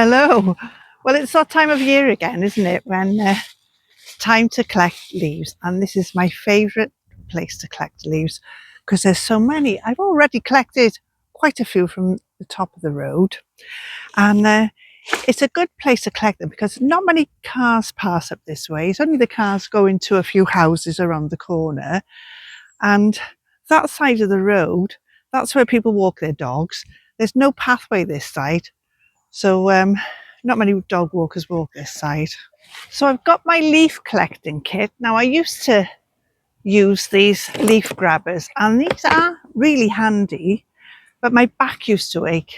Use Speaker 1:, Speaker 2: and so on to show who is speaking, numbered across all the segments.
Speaker 1: Hello. Well, it's that time of year again, isn't it? When it's time to collect leaves. And this is my favourite place to collect leaves because there's so many. I've already collected quite a few from the top of the road. And it's a good place to collect them because not many cars pass up this way. It's only the cars go into a few houses around the corner. And that side of the road, that's where people walk their dogs. There's no pathway this side. So not many dog walkers walk this side. So I've got my leaf collecting kit. Now I used to use these leaf grabbers and these are really handy, but my back used to ache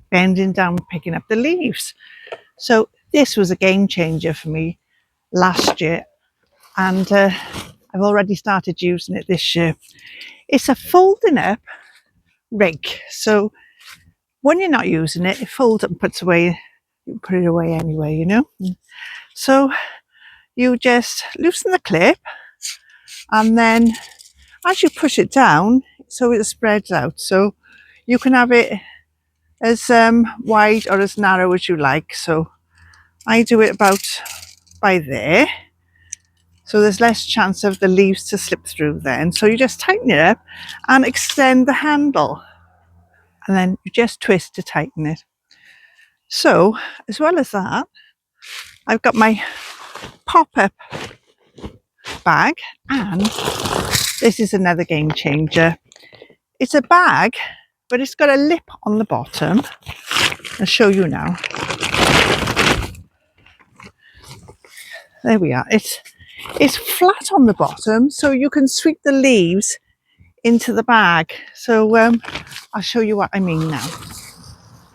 Speaker 1: bending down picking up the leaves. So this was a game changer for me last year and I've already started using it this year. It's a folding up rake. So when you're not using it, it folds up and puts away. You can put it away anyway, you know. So you just loosen the clip and then as you push it down, so it spreads out. So you can have it as wide or as narrow as you like. So I do it about by there. So there's less chance of the leaves to slip through then. So you just tighten it up and extend the handle. And then you just twist to tighten it. So as well as that, I've got my pop-up bag and this is another game changer. It's a bag, but it's got a lip on the bottom. I'll show you now. There we are. It's flat on the bottom, so you can sweep the leaves into the bag. So I'll show you what I mean now.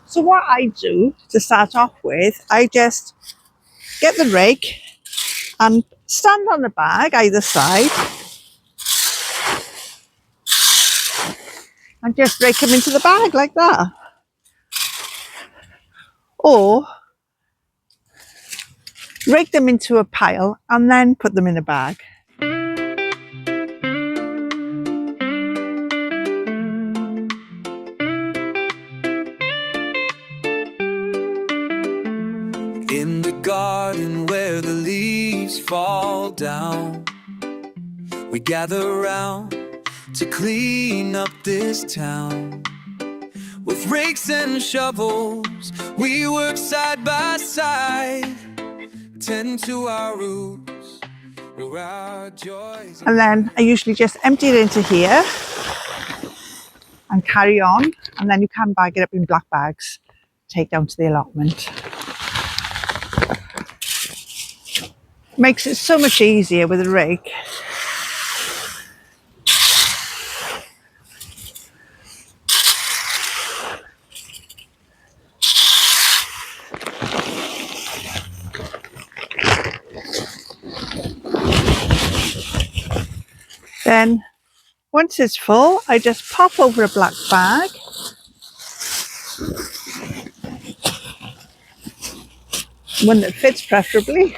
Speaker 1: So what I do to start off with, I just get the rake and stand on the bag either side and just rake them into the bag like that. Or rake them into a pile and then put them in a bag.
Speaker 2: In the garden where the leaves fall down, we gather round to clean up this town. With rakes and shovels, we work side by side, tend to our roots, where our joys.
Speaker 1: And then I usually just empty it into here and carry on. And then you can bag it up in black bags, take down to the allotment. Makes it so much easier with a rake. Then once it's full, I just pop over a black bag. One that fits preferably.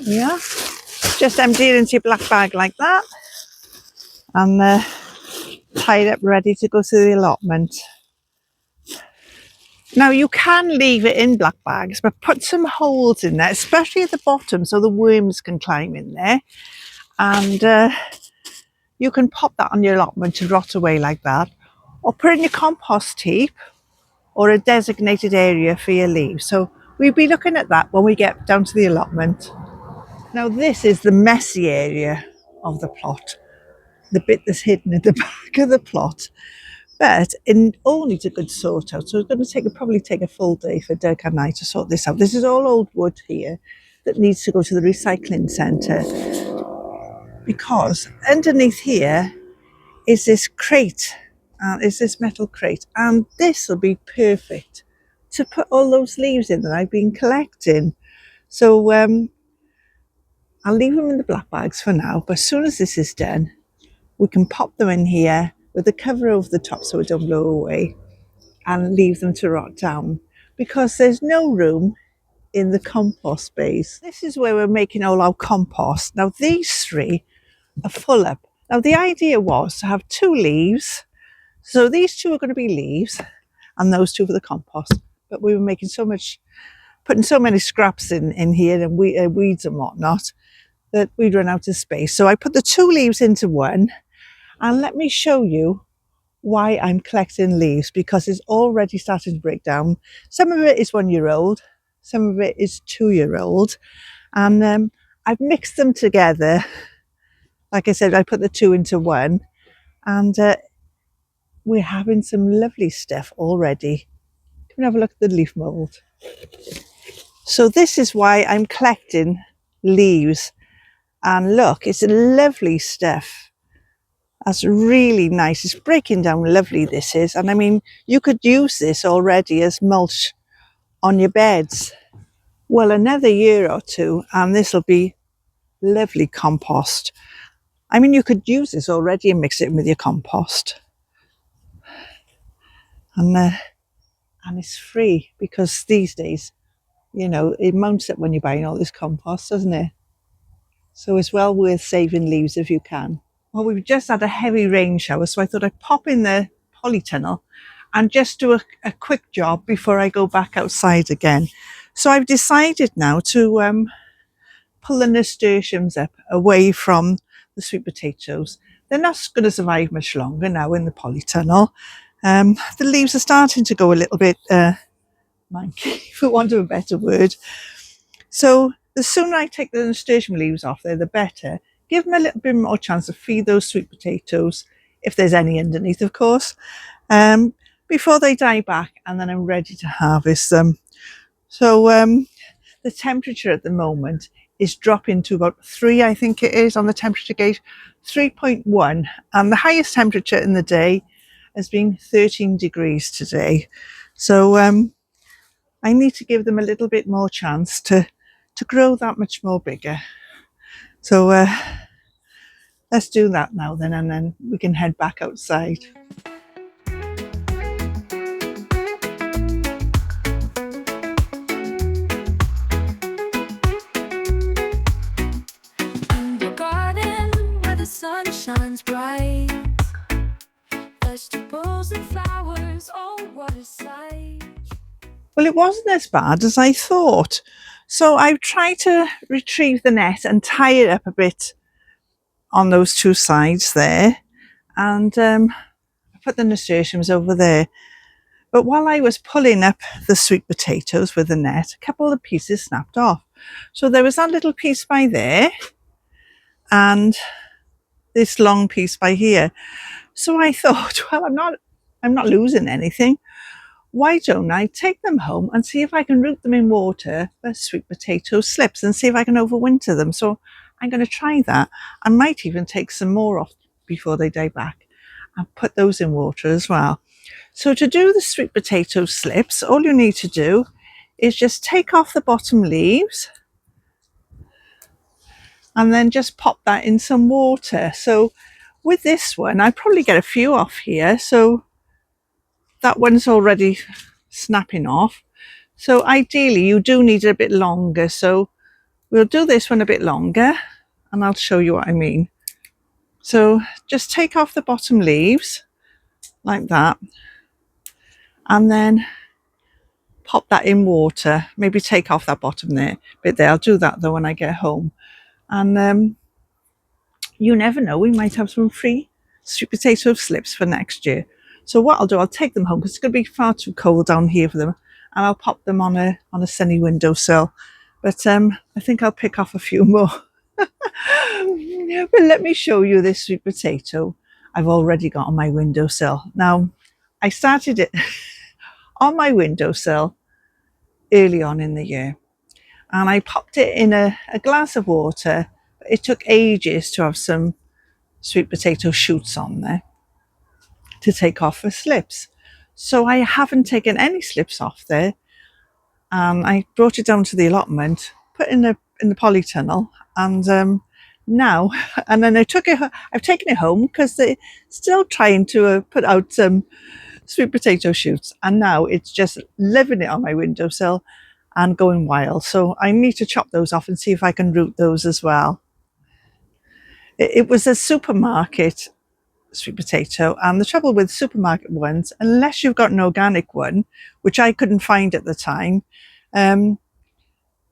Speaker 1: Yeah, just empty it into your black bag like that and tie it up ready to go to the allotment. Now you can leave it in black bags, but put some holes in there, especially at the bottom so the worms can climb in there. And you can pop that on your allotment to rot away like that, or put it in your compost heap or a designated area for your leaves. So we'll be looking at that when we get down to the allotment. Now this is the messy area of the plot, the bit that's hidden at the back of the plot. But it all needs a good sort out. So it's going to probably take a full day for Dirk and I to sort this out. This is all old wood here that needs to go to the recycling centre, because underneath here is this crate, is this metal crate, and this will be perfect to put all those leaves in that I've been collecting. So I'll leave them in the black bags for now, but as soon as this is done, we can pop them in here with the cover over the top so it don't blow away and leave them to rot down. because there's no room in the compost space. This is where we're making all our compost. Now these three are full up. Now the idea was to have 2 leaves. So these 2 are going to be leaves and those 2 for the compost. But we were making so much, putting so many scraps in here and weeds and whatnot that we'd run out of space. So I put the 2 leaves into one, and let me show you why I'm collecting leaves, because it's already starting to break down. Some of it is 1 year old, some of it is 2 year old, and I've mixed them together. Like I said, I put the 2 into one, and we're having some lovely stuff already. Come and have a look at the leaf mould. So this is why I'm collecting leaves, and look, it's lovely stuff. That's really nice. It's breaking down lovely, this is. And I mean, you could use this already as mulch on your beds. Well, another year or 2 and this will be lovely compost. I mean, you could use this already and mix it with your compost. And it's free, because these days, you know, it mounts up when you're buying all this compost, doesn't it? So it's well worth saving leaves if you can. Well, we've just had a heavy rain shower, so I thought I'd pop in the polytunnel and just do a quick job before I go back outside again. So I've decided now to pull the nasturtiums up away from the sweet potatoes. They're not going to survive much longer now in the polytunnel. The leaves are starting to go a little bit manky, for want of a better word. So the sooner I take the nasturtium leaves off there, the better. Give them a little bit more chance to feed those sweet potatoes, if there's any underneath, of course, before they die back, and then I'm ready to harvest them. So the temperature at the moment is dropping to about 3, I think it is, on the temperature gauge, 3.1, and the highest temperature in the day has been 13 degrees today. So I need to give them a little bit more chance to grow that much more bigger. So let's do that now then, and then we can head back outside.
Speaker 2: In the garden where the sun shines bright, vegetables and flowers, oh what a sight.
Speaker 1: Well, it wasn't as bad as I thought. So I've tried to retrieve the net and tie it up a bit on those 2 sides there, and I put the nasturtiums over there. But while I was pulling up the sweet potatoes with the net, a couple of the pieces snapped off. So there was that little piece by there and this long piece by here. So I thought, well, I'm not losing anything. Why don't I take them home and see if I can root them in water for sweet potato slips and see if I can overwinter them. So I'm going to try that. I might even take some more off before they die back and put those in water as well. So to do the sweet potato slips, all you need to do is just take off the bottom leaves and then just pop that in some water. So with this one, I probably get a few off here. So that one's already snapping off. So ideally you do need it a bit longer. So we'll do this one a bit longer and I'll show you what I mean. So just take off the bottom leaves like that and then pop that in water. Maybe take off that bottom bit there. I'll do that though when I get home. And you never know, we might have some free sweet potato slips for next year. So what I'll do, I'll take them home because it's going to be far too cold down here for them, and I'll pop them on a sunny windowsill. But I think I'll pick off a few more. But let me show you this sweet potato I've already got on my windowsill. Now, I started it on my windowsill early on in the year, and I popped it in a glass of water. It took ages to have some sweet potato shoots on there to take off for slips. So I haven't taken any slips off there. I brought it down to the allotment, put in the polytunnel, and now, and then I've taken it home because they're still trying to put out some sweet potato shoots, and now it's just living it on my windowsill and going wild. So I need to chop those off and see if I can root those as well. It was a supermarket sweet potato, and the trouble with supermarket ones, unless you've got an organic one, which I couldn't find at the time,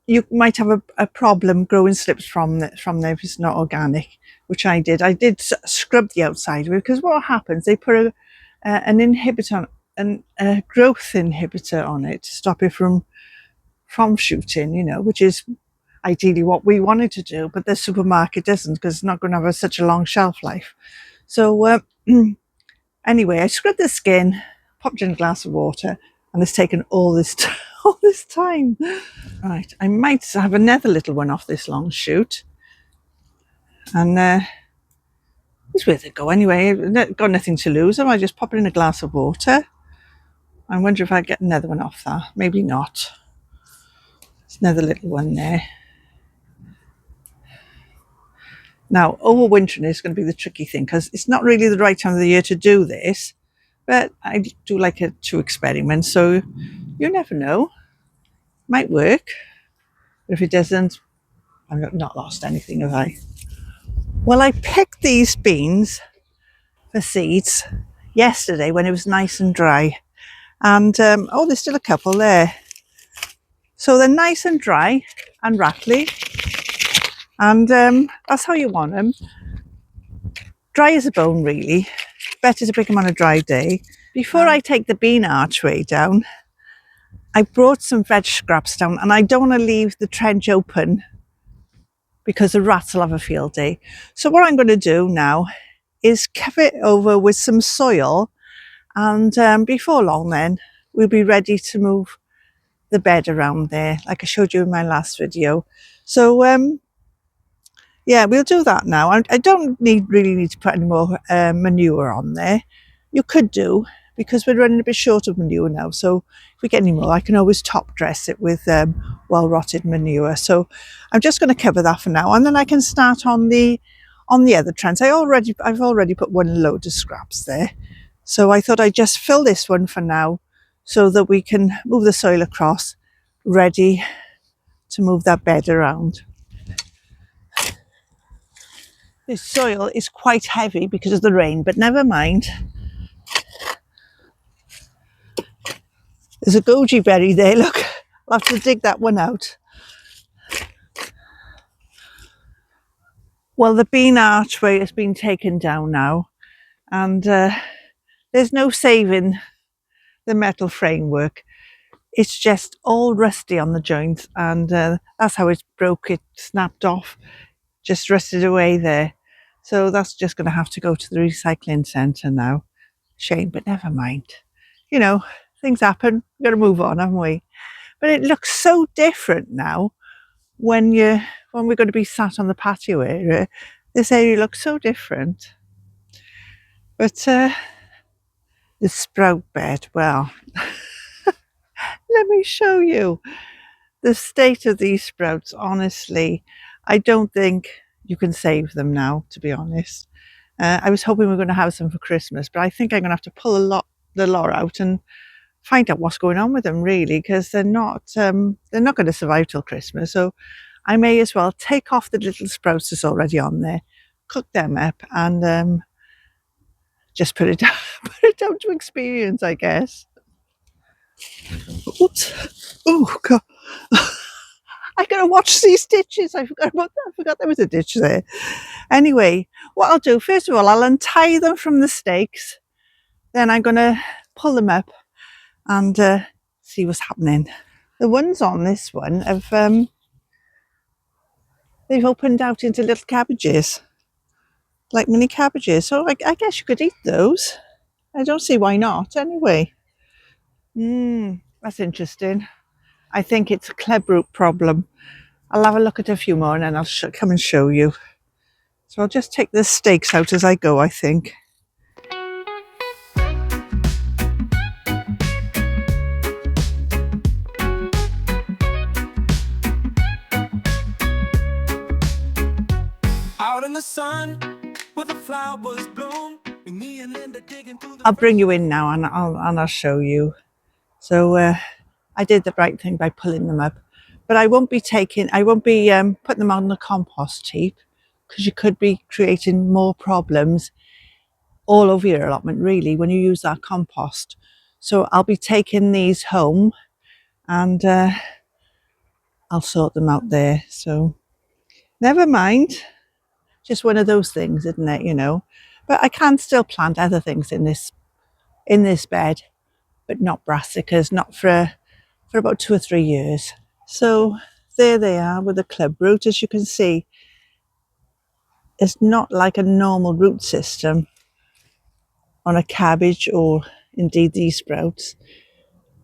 Speaker 1: you might have a problem growing slips from there if it's not organic, which I did. I did scrub the outside of it, because what happens, they put an inhibitor, a growth inhibitor on it to stop it from shooting, you know, which is ideally what we wanted to do, but the supermarket doesn't, because it's not going to have such a long shelf life. So anyway, I scrubbed the skin, popped it in a glass of water, and it's taken all this time. Right, I might have another little one off this long shoot, and it's worth a go anyway. I've got nothing to lose. I might just pop it in a glass of water. I wonder if I get another one off that. Maybe not. There's another little one there. Now, overwintering is going to be the tricky thing, because it's not really the right time of the year to do this, but I do like to experiment, so you never know. Might work, but if it doesn't, I've not lost anything, have I? Well, I picked these beans for seeds yesterday when it was nice and dry, and oh, there's still a couple there. So they're nice and dry and rattly, and that's how you want them. Dry as a bone, really. Better to pick them on a dry day. Before I take the bean archway down, I brought some veg scraps down, and I don't want to leave the trench open because the rats will have a field day. So what I'm going to do now is cover it over with some soil, and before long then we'll be ready to move the bed around there, like I showed you in my last video. So yeah, we'll do that now. I don't really need to put any more manure on there. You could do, because we're running a bit short of manure now. So if we get any more, I can always top dress it with well-rotted manure. So I'm just going to cover that for now, and then I can start on the other trends. I've already put one load of scraps there. So I thought I'd just fill this one for now, so that we can move the soil across, ready to move that bed around. This soil is quite heavy because of the rain, but never mind. There's a goji berry there, look. I'll have to dig that one out. Well, the bean archway has been taken down now, and there's no saving the metal framework. It's just all rusty on the joints, and that's how it broke. It snapped off, just rusted away there. So that's just going to have to go to the recycling centre now. Shame, but never mind. You know, things happen. We've got to move on, haven't we? But it looks so different now when we're going to be sat on the patio area. This area looks so different. But the sprout bed, well, let me show you the state of these sprouts. Honestly, I don't think you can save them now, to be honest. I was hoping we were going to have some for Christmas, but I think I'm going to have to pull the lot out and find out what's going on with them, really, because they're not going to survive till Christmas. So I may as well take off the little sprouts that's already on there, cook them up, and just put it down to experience, I guess. Oops! Oh God! I gotta watch these ditches. I forgot about that. I forgot there was a ditch there. Anyway, what I'll do, first of all, I'll untie them from the stakes. Then I'm gonna pull them up and see what's happening. The ones on this one have they've opened out into little cabbages, like mini cabbages. So I guess you could eat those. I don't see why not. Anyway, that's interesting. I think it's a clubroot problem. I'll have a look at a few more and then I'll come and show you. So I'll just take the stakes out as I go, I think.
Speaker 2: Out in the sun, where the flowers bloom, me and Linda
Speaker 1: I'll bring you in now and I'll show you. So I did the right thing by pulling them up, but I won't be putting them on the compost heap, because you could be creating more problems all over your allotment really when you use that compost. So I'll be taking these home and I'll sort them out there. So never mind, just one of those things, isn't it, you know? But I can still plant other things in this bed, but not brassicas, not for about 2 or 3 years. So there they are with the club root. As you can see, it's not like a normal root system on a cabbage or indeed these sprouts.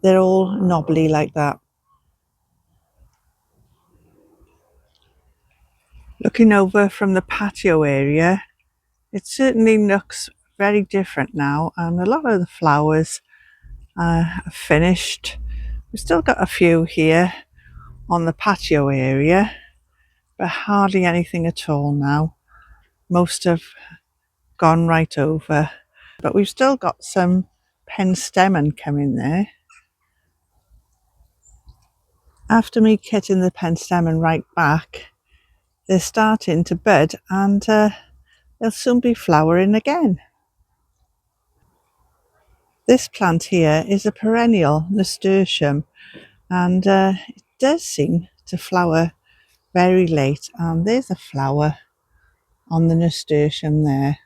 Speaker 1: They're all knobbly like that. Looking over from the patio area, it certainly looks very different now, and a lot of the flowers are finished. We've still got a few here on the patio area, but hardly anything at all now. Most have gone right over, but we've still got some penstemon coming there. After me cutting the penstemon right back, they're starting to bud, and they'll soon be flowering again. This plant here is a perennial nasturtium, and it does seem to flower very late, and there's a flower on the nasturtium there.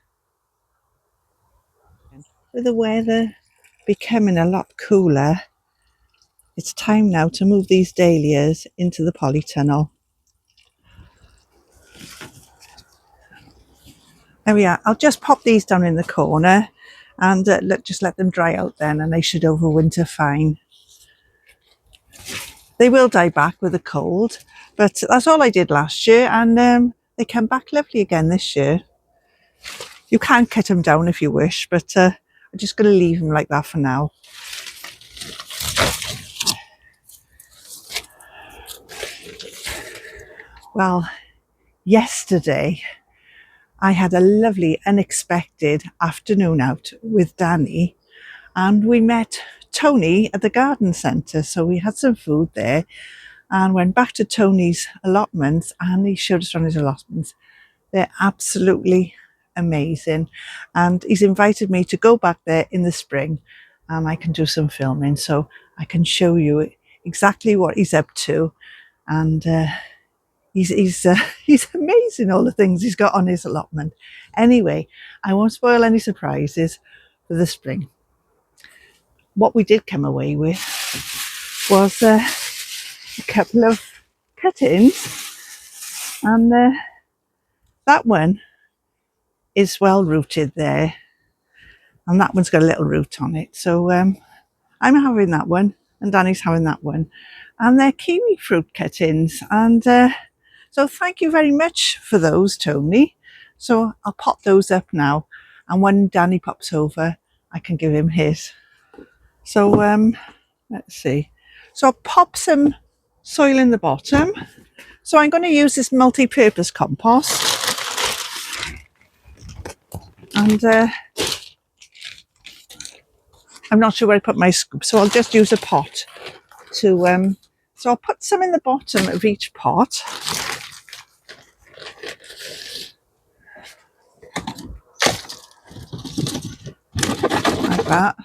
Speaker 1: With the weather becoming a lot cooler, it's time now to move these dahlias into the polytunnel. There we are. I'll just pop these down in the corner and just let them dry out then, and they should overwinter fine. They will die back with the cold, but that's all I did last year, and they come back lovely again this year. You can cut them down if you wish, but I'm just going to leave them like that for now. Well, yesterday I had a lovely unexpected afternoon out with Danny, and we met Tony at the garden centre. So we had some food there and went back to Tony's allotments, and he showed us around his allotments. They're absolutely amazing, and he's invited me to go back there in the spring and I can do some filming, so I can show you exactly what he's up to. And he's amazing, all the things he's got on his allotment. Anyway, I won't spoil any surprises for the spring. What we did come away with was a couple of cuttings, and that one is well rooted there, and that one's got a little root on it. So I'm having that one, and Danny's having that one, and they're kiwi fruit cuttings. And so thank you very much for those, Tony. So I'll pop those up now, and when Danny pops over, I can give him his. So let's see. So I'll pop some soil in the bottom. So I'm going to use this multi-purpose compost, and I'm not sure where I put my scoop, so I'll just use a pot to so I'll put some in the bottom of each pot. Like that.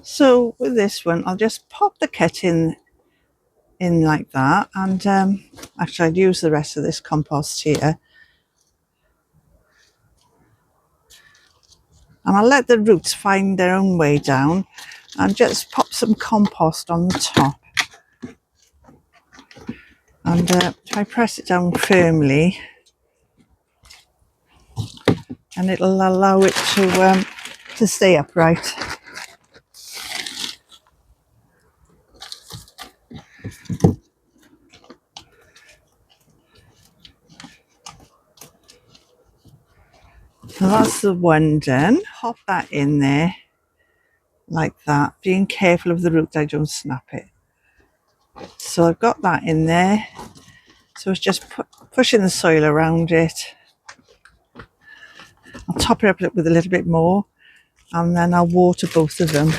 Speaker 1: So with this one, I'll just pop the cutting in like that, and actually I'd use the rest of this compost here, and I'll let the roots find their own way down, and just pop some compost on the top. And if I press it down firmly, and it'll allow it to stay upright. So that's the one done. Pop that in there like that, being careful of the root I don't snap it. So I've got that in there. So it's just pushing the soil around it. I'll top it up with a little bit more, and then I'll water both of them.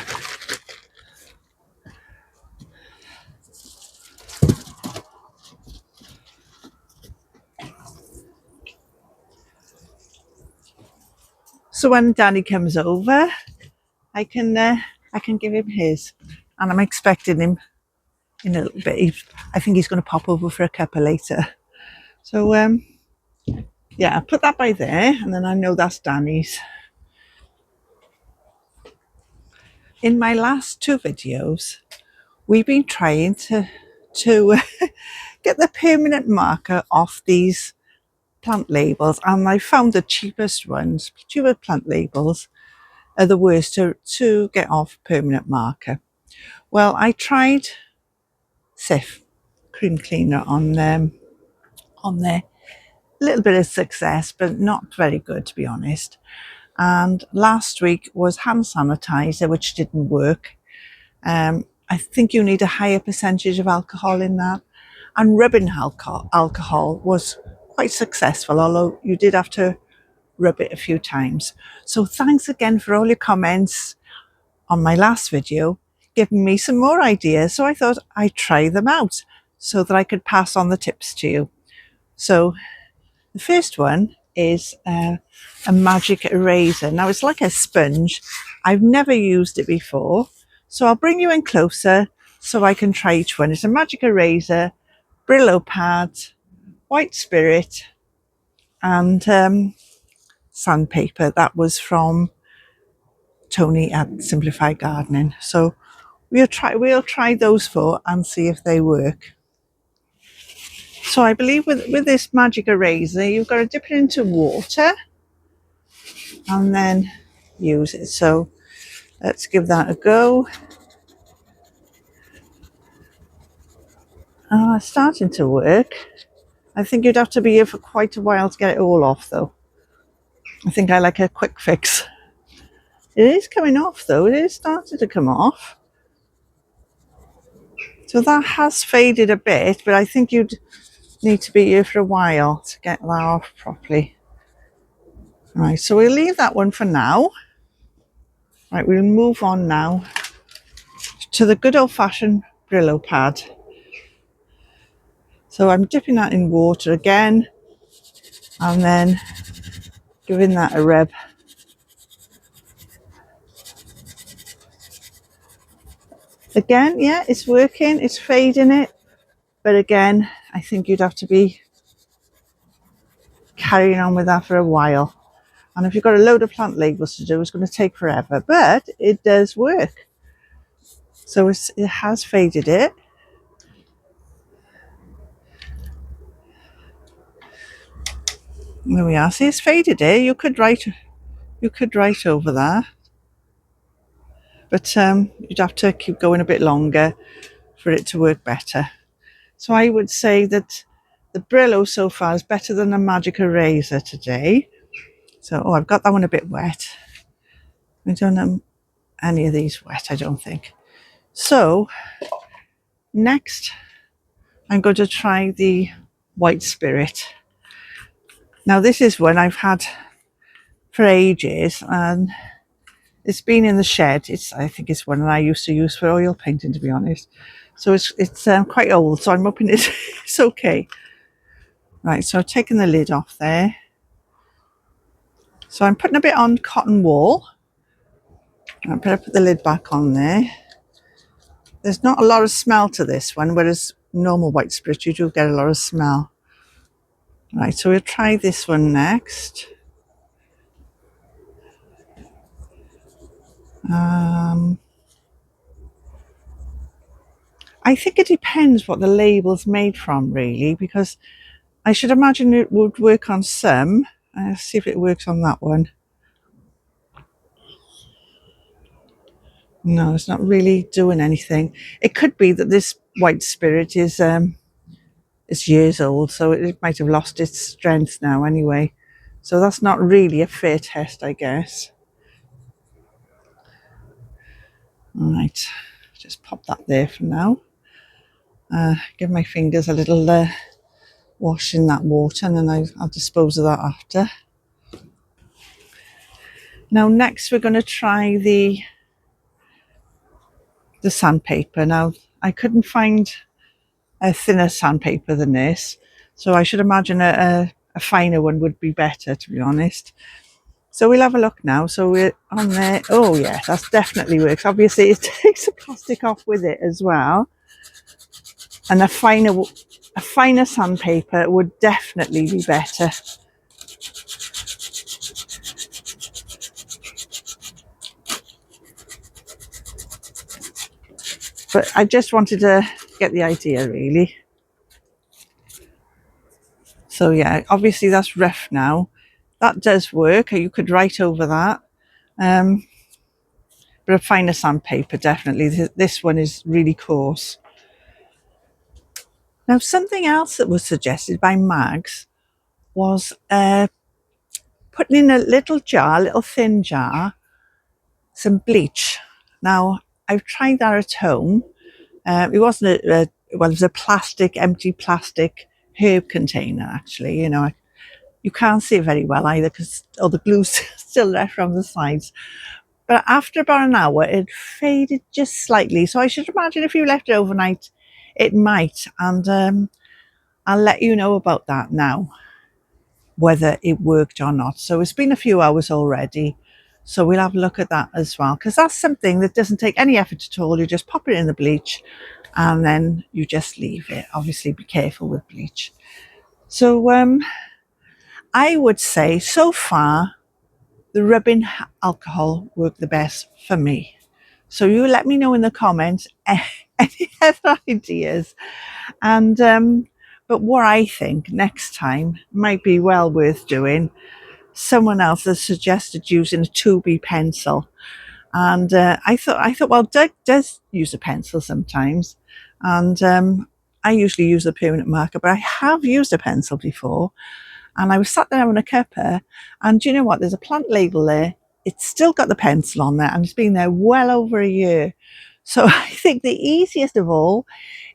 Speaker 1: So when Danny comes over, I can give him his, and I'm expecting him in a little bit. I think he's going to pop over for a cuppa later. So yeah, I'll put that by there, and then I know that's Danny's. In my last two videos, we've been trying to get the permanent marker off these plant labels, and I found the cheapest plant labels are the worst to get off permanent marker. Well, I tried Sif cream cleaner on there. A little bit of success, but not very good, to be honest. And last week was hand sanitizer, which didn't work. I think you need a higher percentage of alcohol in that. And rubbing alcohol was quite successful, although you did have to rub it a few times. So thanks again for all your comments on my last video, giving me some more ideas. So I thought I'd try them out so that I could pass on the tips to you. So the first one is a magic eraser. Now it's like a sponge. I've never used it before, so I'll bring you in closer so I can try each one. It's a magic eraser, Brillo pad, white spirit, and sandpaper. That was from Tony at Simplified Gardening. So we'll try those four and see if they work. So I believe with this magic eraser, you've got to dip it into water and then use it. So let's give that a go. It's starting to work. I think you'd have to be here for quite a while to get it all off, though. I think I like a quick fix. It is coming off, though. It is starting to come off. So that has faded a bit, but I think you'd need to be here for a while to get that off properly. Right, so we'll leave that one for now. Right, we'll move on now to the good old-fashioned Brillo pad. So I'm dipping that in water again and then giving that a rub. Again, yeah, it's working, it's fading it, but again, I think you'd have to be carrying on with that for a while. And if you've got a load of plant labels to do, it's going to take forever, but it does work. So it has faded it. There we are. See, it's faded it. You could write over that, but you'd have to keep going a bit longer for it to work better. So I would say that the Brillo so far is better than the magic eraser today. So, I've got that one a bit wet. I don't have any of these wet, I don't think. So next, I'm going to try the white spirit. Now this is one I've had for ages, and it's been in the shed. I think it's one that I used to use for oil painting, to be honest. So it's quite old, so I'm hoping it's okay. Right, so I've taken the lid off there. So I'm putting a bit on cotton wool. I'm going to put the lid back on there. There's not a lot of smell to this one, whereas normal white spirit, you do get a lot of smell. Right, so we'll try this one next. I think it depends what the label's made from, really, because I should imagine it would work on some. Let's see if it works on that one. No, it's not really doing anything. It could be that this white spirit is it's years old, so it might have lost its strength now anyway. So that's not really a fair test, I guess. All right, just pop that there for now. Give my fingers a little wash in that water, and then I'll dispose of that after. Now next we're going to try the sandpaper. Now I couldn't find a thinner sandpaper than this, so I should imagine a finer one would be better, to be honest. So we'll have a look now. So we're on there. Oh yeah, that definitely works. Obviously it takes the plastic off with it as well, and a finer sandpaper would definitely be better. But I just wanted to get the idea, really. So yeah, obviously that's rough now. That does work. You could write over that. But a finer sandpaper, definitely. This one is really coarse. Now, something else that was suggested by Mags was putting in a little jar, a little thin jar, some bleach. Now, I've tried that at home. It wasn't well, it was a plastic, empty plastic herb container, actually. You know, you can't see it very well either because all the glue's still left from the sides. But after about an hour, it faded just slightly. So I should imagine if you left it overnight, it might. And I'll let you know about that now, whether it worked or not. So it's been a few hours already. So we'll have a look at that as well, because that's something that doesn't take any effort at all. You just pop it in the bleach and then you just leave it. Obviously, be careful with bleach. So I would say so far, the rubbing alcohol worked the best for me. So you let me know in the comments any other ideas. And but what I think next time might be well worth doing. Someone else has suggested using a 2B pencil, and I thought, well, Doug does use a pencil sometimes, and I usually use a permanent marker, but I have used a pencil before. And I was sat there having a cuppa, and do you know what? There's a plant label there. It's still got the pencil on there, and it's been there well over a year. So I think the easiest of all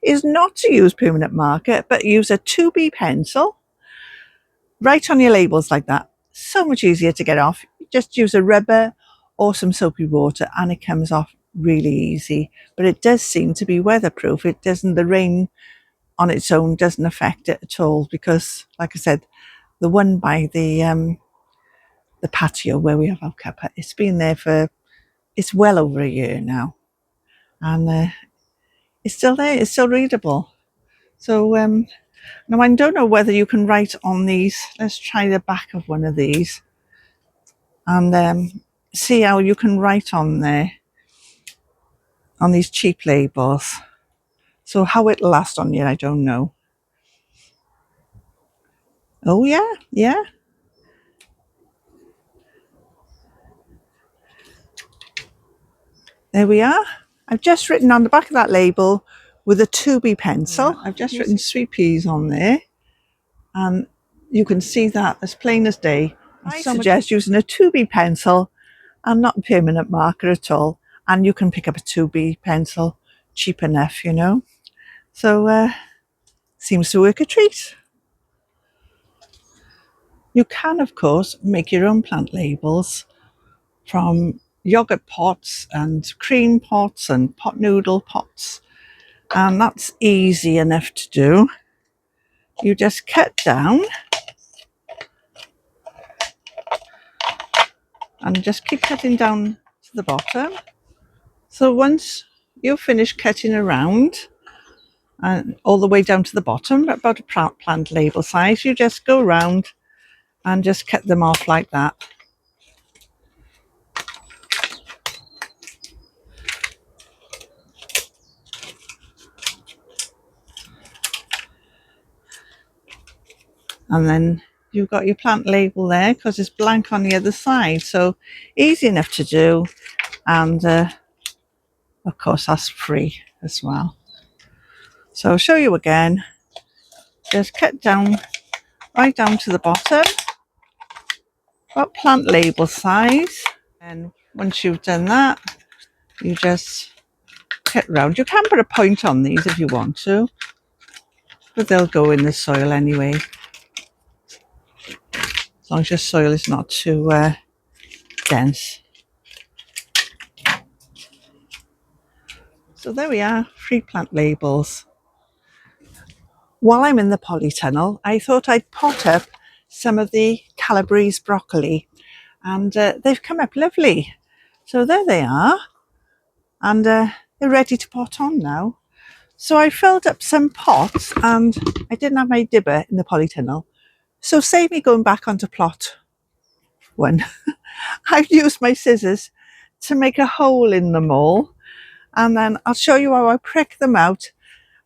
Speaker 1: is not to use permanent marker, but use a 2B pencil. Write on your labels like that. So much easier to get off. Just use a rubber or some soapy water, and it comes off really easy. But it does seem to be weatherproof. It doesn't, the rain on its own doesn't affect it at all, because, like I said, the one by the patio where we have our cuppa, it's been there for, it's well over a year now, and it's still there, it's still readable. So now I don't know whether you can write on these. Let's try the back of one of these and see how you can write on there, on these cheap labels. So how it'll last on you, I don't know. Oh yeah, yeah. There we are. I've just written on the back of that label with a 2B pencil. Yeah. I've just written sweet peas on there, and you can see that as plain as day. I suggest using a 2B pencil and not a permanent marker at all. And you can pick up a 2B pencil cheap enough, you know. So seems to work a treat. You can, of course, make your own plant labels from yogurt pots and cream pots and pot noodle pots, and that's easy enough to do. You just cut down and just keep cutting down to the bottom. So once you've finished cutting around and all the way down to the bottom, about a plant label size, you just go around and just cut them off like that. And then you've got your plant label there, because it's blank on the other side. So easy enough to do, and of course that's free as well. So I'll show you again. Just cut down right down to the bottom, about plant label size. And once you've done that, you just cut round. You can put a point on these if you want to, but they'll go in the soil anyway, as long as your soil is not too dense. So there we are, 3 plant labels. While I'm in the polytunnel, I thought I'd pot up some of the Calabrese broccoli, and they've come up lovely. So there they are, and they're ready to pot on now. So I filled up some pots, and I didn't have my dibber in the polytunnel. So save me going back onto plot 1. I've used my scissors to make a hole in them all, and then I'll show you how I prick them out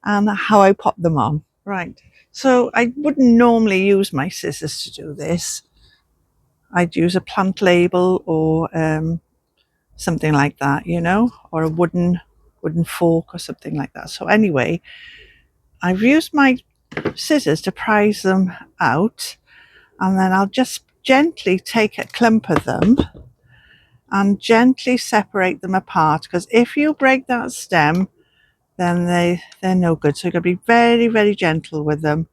Speaker 1: and how I pop them on. Right, so I wouldn't normally use my scissors to do this. I'd use a plant label or something like that, you know, or a wooden fork or something like that. So anyway, I've used my scissors to prise them out, and then I'll just gently take a clump of them and gently separate them apart, because if you break that stem, then they're no good. So you've got to be very, very gentle with them.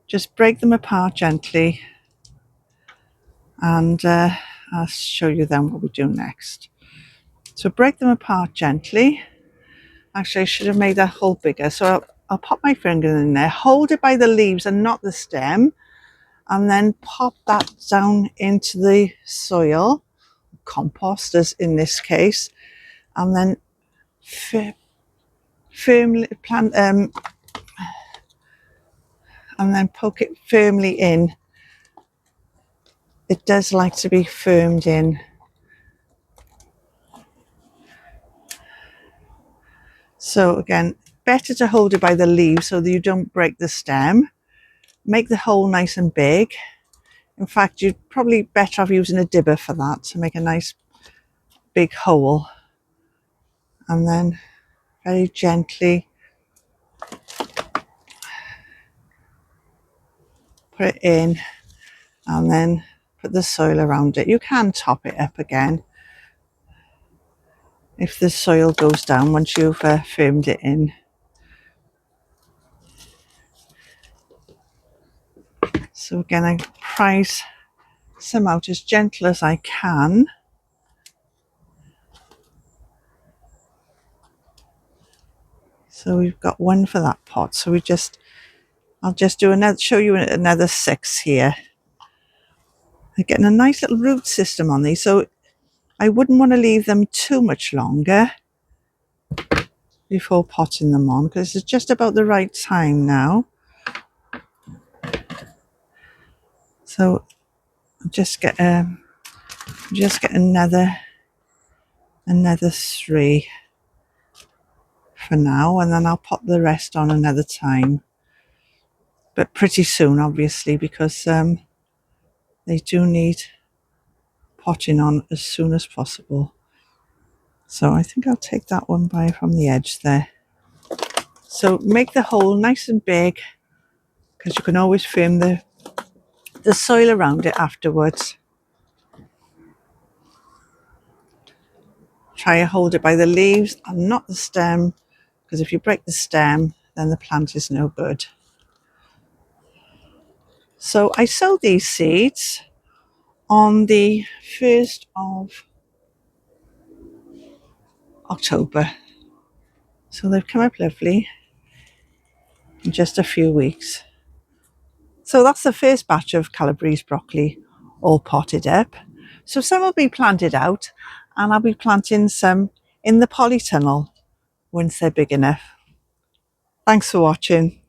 Speaker 1: Just break them apart gently, and I'll show you then what we do next. So break them apart gently. Actually, I should have made that hole bigger. So I'll pop my finger in there, hold it by the leaves and not the stem, and then pop that down into the soil, compost as in this case, and then firmly plant and then poke it firmly in. It does like to be firmed in. So again, better to hold it by the leaves so that you don't break the stem. Make the hole nice and big. In fact, you'd probably better off using a dibber for that, to make a nice big hole. And then very gently put it in, and then put the soil around it. You can top it up again if the soil goes down once you've firmed it in. So again, I prise some out as gentle as I can. So we've got 1 for that pot. So I'll just do another, show you another 6 here. They're getting a nice little root system on these, so I wouldn't want to leave them too much longer before potting them on, because it's just about the right time now. So I'll just get another 3 for now, and then I'll pop the rest on another time, but pretty soon, obviously, because they do need potting on as soon as possible. So I think I'll take that one by from the edge there. So make the hole nice and big, because you can always firm the soil around it afterwards. Try to hold it by the leaves and not the stem, because if you break the stem, then the plant is no good. So I sowed these seeds on the 1st of October. So they've come up lovely in just a few weeks. So that's the first batch of Calabrese broccoli all potted up. So some will be planted out, and I'll be planting some in the polytunnel once they're big enough. Thanks for watching.